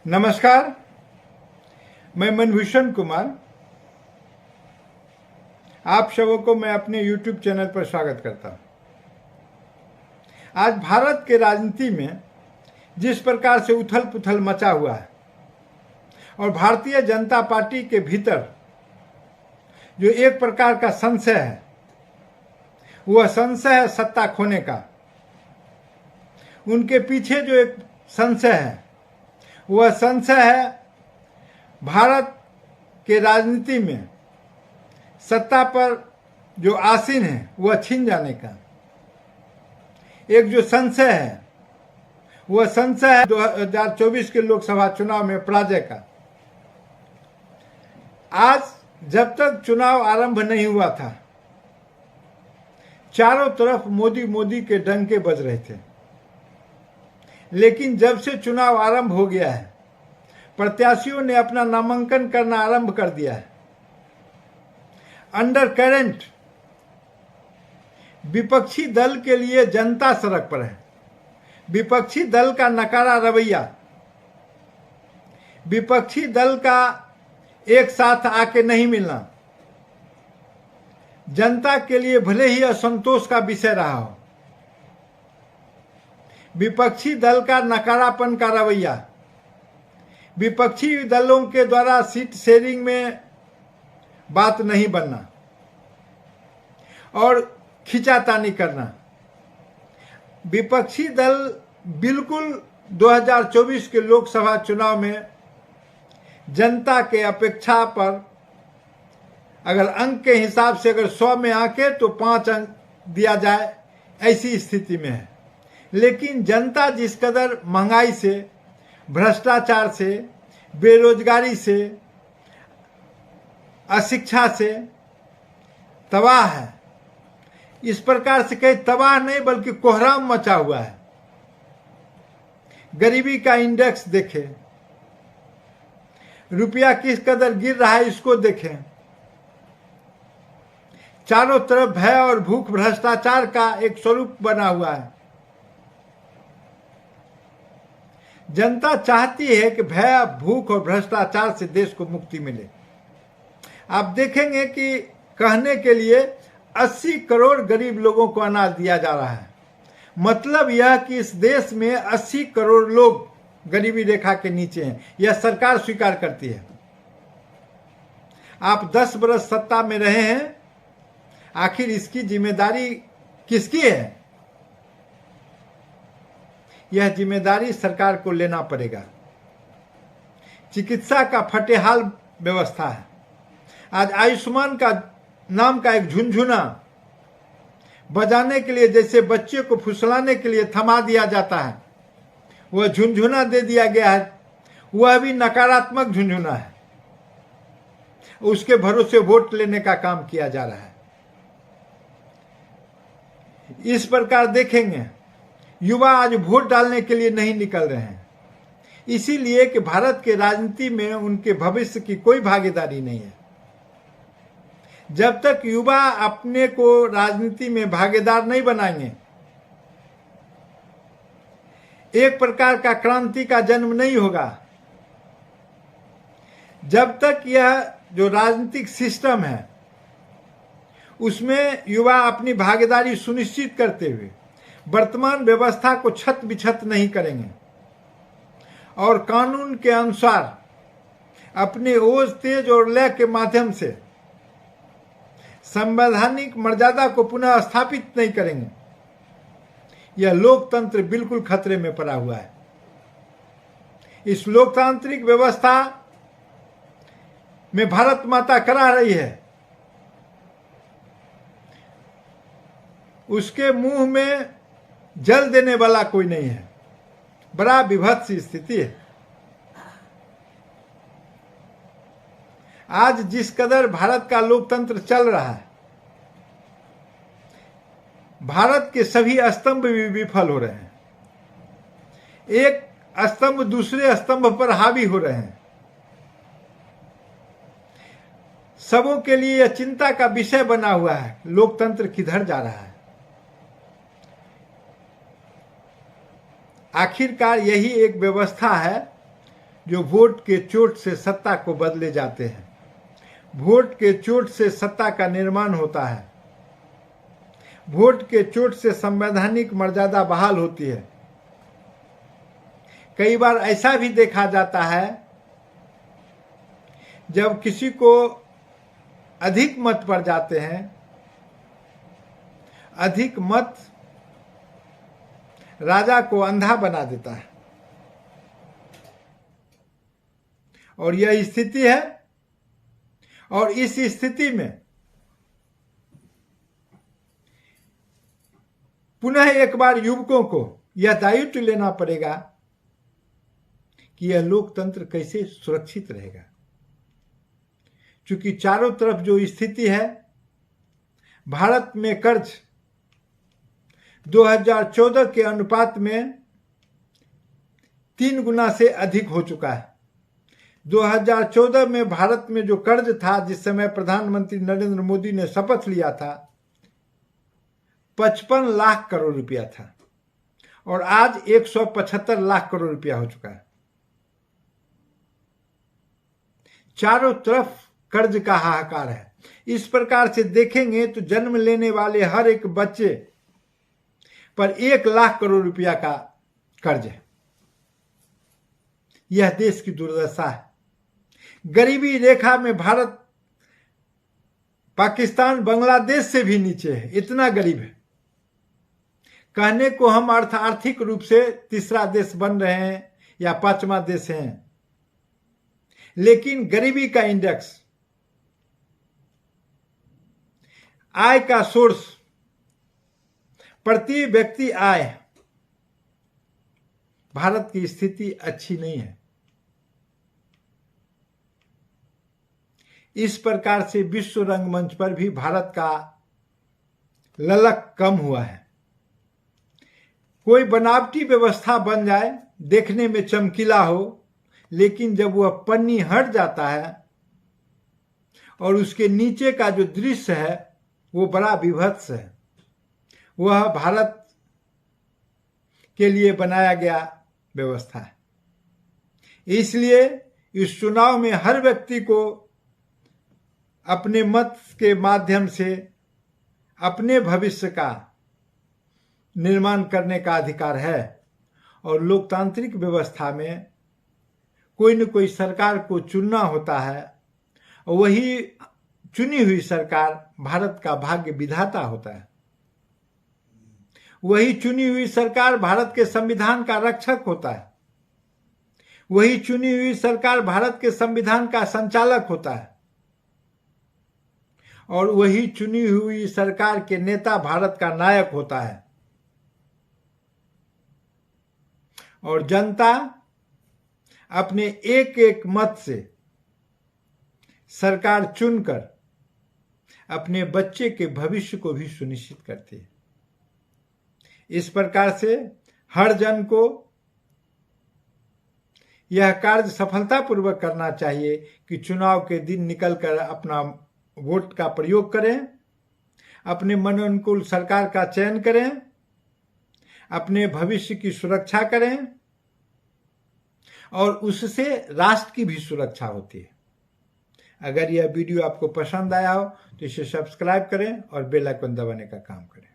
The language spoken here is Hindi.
नमस्कार, मैं मनभूषण कुमार। आप सबों को मैं अपने YouTube चैनल पर स्वागत करता हूं। आज भारत के राजनीति में जिस प्रकार से उथल पुथल मचा हुआ है और भारतीय जनता पार्टी के भीतर जो एक प्रकार का संशय है, वह संशय है सत्ता खोने का। उनके पीछे जो एक संशय है, वह संशय है भारत के राजनीति में सत्ता पर जो आसीन है वह छीन जाने का। एक जो संशय है, वह संशय है 2024 के लोकसभा चुनाव में पराजय का। आज जब तक चुनाव आरंभ नहीं हुआ था, चारों तरफ मोदी मोदी के डंके बज रहे थे, लेकिन जब से चुनाव आरंभ हो गया है, प्रत्याशियों ने अपना नामांकन करना आरंभ कर दिया है। अंडर करंट विपक्षी दल के लिए जनता सड़क पर है। विपक्षी दल का नकारा रवैया, विपक्षी दल का एक साथ आके नहीं मिलना, जनता के लिए भले ही असंतोष का विषय रहा हो। विपक्षी दल का नकारापन का रवैया, विपक्षी दलों के द्वारा सीट शेयरिंग में बात नहीं बनना और खिंचातानी करना। विपक्षी दल बिल्कुल 2024 के लोकसभा चुनाव में जनता के अपेक्षा पर अगर अंक के हिसाब से अगर 100 में आके तो 5 अंक दिया जाए, ऐसी स्थिति में है। लेकिन जनता जिस कदर महंगाई से, भ्रष्टाचार से, बेरोजगारी से, अशिक्षा से तबाह है, इस प्रकार से कहीं तबाह नहीं बल्कि कोहराम मचा हुआ है। गरीबी का इंडेक्स देखें, रुपया किस कदर गिर रहा है इसको देखें। चारों तरफ भय और भूख भ्रष्टाचार का एक स्वरूप बना हुआ है। जनता चाहती है कि भय, भूख और भ्रष्टाचार से देश को मुक्ति मिले। आप देखेंगे कि कहने के लिए 80 करोड़ गरीब लोगों को अनाज दिया जा रहा है। मतलब यह कि इस देश में 80 करोड़ लोग गरीबी रेखा के नीचे हैं। यह सरकार स्वीकार करती है। आप 10 बरस सत्ता में रहे हैं, आखिर इसकी जिम्मेदारी किसकी है? यह जिम्मेदारी सरकार को लेना पड़ेगा। चिकित्सा का फटेहाल व्यवस्था है। आज आयुष्मान का नाम का एक झुनझुना बजाने के लिए, जैसे बच्चे को फुसलाने के लिए थमा दिया जाता है, वह झुनझुना दे दिया गया है। वह भी नकारात्मक झुनझुना है। उसके भरोसे वोट लेने का काम किया जा रहा है। इस प्रकार देखेंगे, युवा आज वोट डालने के लिए नहीं निकल रहे हैं, इसीलिए कि भारत के राजनीति में उनके भविष्य की कोई भागीदारी नहीं है। जब तक युवा अपने को राजनीति में भागीदार नहीं बनाएंगे, एक प्रकार का क्रांति का जन्म नहीं होगा। जब तक यह जो राजनीतिक सिस्टम है उसमें युवा अपनी भागीदारी सुनिश्चित करते हुए वर्तमान व्यवस्था को छत बिछत नहीं करेंगे और कानून के अनुसार अपने ओज, तेज और लय के माध्यम से संवैधानिक मर्यादा को पुनः स्थापित नहीं करेंगे, यह लोकतंत्र बिल्कुल खतरे में पड़ा हुआ है। इस लोकतांत्रिक व्यवस्था में भारत माता करा रही है, उसके मुंह में जल देने वाला कोई नहीं है। बड़ा विभत्स स्थिति है। आज जिस कदर भारत का लोकतंत्र चल रहा है, भारत के सभी स्तंभ भी विफल हो रहे हैं। एक स्तंभ दूसरे स्तंभ पर हावी हो रहे हैं। सबों के लिए यह चिंता का विषय बना हुआ है, लोकतंत्र किधर जा रहा है। आखिरकार यही एक व्यवस्था है जो वोट के चोट से सत्ता को बदले जाते हैं। वोट के चोट से सत्ता का निर्माण होता है। वोट के चोट से संवैधानिक मर्यादा बहाल होती है। कई बार ऐसा भी देखा जाता है जब किसी को अधिक मत पड़ जाते हैं, अधिक मत राजा को अंधा बना देता है। और यह स्थिति है। और इस स्थिति में पुनः एक बार युवकों को यह दायित्व लेना पड़ेगा कि यह लोकतंत्र कैसे सुरक्षित रहेगा, क्योंकि चारों तरफ जो स्थिति है, भारत में कर्ज 2014 के अनुपात में 3 गुना से अधिक हो चुका है। 2014 में भारत में जो कर्ज था, जिस समय प्रधानमंत्री नरेंद्र मोदी ने शपथ लिया था, 55 लाख करोड़ रुपया था और आज 175 लाख करोड़ रुपया हो चुका है। चारों तरफ कर्ज का हाहाकार है। इस प्रकार से देखेंगे तो जन्म लेने वाले हर एक बच्चे पर 1 लाख करोड़ रुपया का कर्ज है। यह देश की दुर्दशा है। गरीबी रेखा में भारत पाकिस्तान बांग्लादेश से भी नीचे है, इतना गरीब है। कहने को हम आर्थिक रूप से तीसरा देश बन रहे हैं या 5वां देश हैं, लेकिन गरीबी का इंडेक्स, आय का सोर्स, प्रति व्यक्ति आय, भारत की स्थिति अच्छी नहीं है। इस प्रकार से विश्व रंगमंच पर भी भारत का ललक कम हुआ है। कोई बनावटी व्यवस्था बन जाए, देखने में चमकीला हो, लेकिन जब वह पन्नी हट जाता है और उसके नीचे का जो दृश्य है वो बड़ा विभत्स है। वह भारत के लिए बनाया गया व्यवस्था है। इसलिए इस चुनाव में हर व्यक्ति को अपने मत के माध्यम से अपने भविष्य का निर्माण करने का अधिकार है। और लोकतांत्रिक व्यवस्था में कोई न कोई सरकार को चुनना होता है और वही चुनी हुई सरकार भारत का भाग्य विधाता होता है। वही चुनी हुई सरकार भारत के संविधान का रक्षक होता है। वही चुनी हुई सरकार भारत के संविधान का संचालक होता है। और वही चुनी हुई सरकार के नेता भारत का नायक होता है। और जनता अपने एक एक मत से सरकार चुनकर अपने बच्चे के भविष्य को भी सुनिश्चित करती है। इस प्रकार से हर जन को यह कार्य सफलतापूर्वक करना चाहिए कि चुनाव के दिन निकलकर अपना वोट का प्रयोग करें, अपने मन अनुकूल सरकार का चयन करें, अपने भविष्य की सुरक्षा करें और उससे राष्ट्र की भी सुरक्षा होती है। अगर यह वीडियो आपको पसंद आया हो तो इसे सब्सक्राइब करें और बेल आइकन दबाने का काम करें।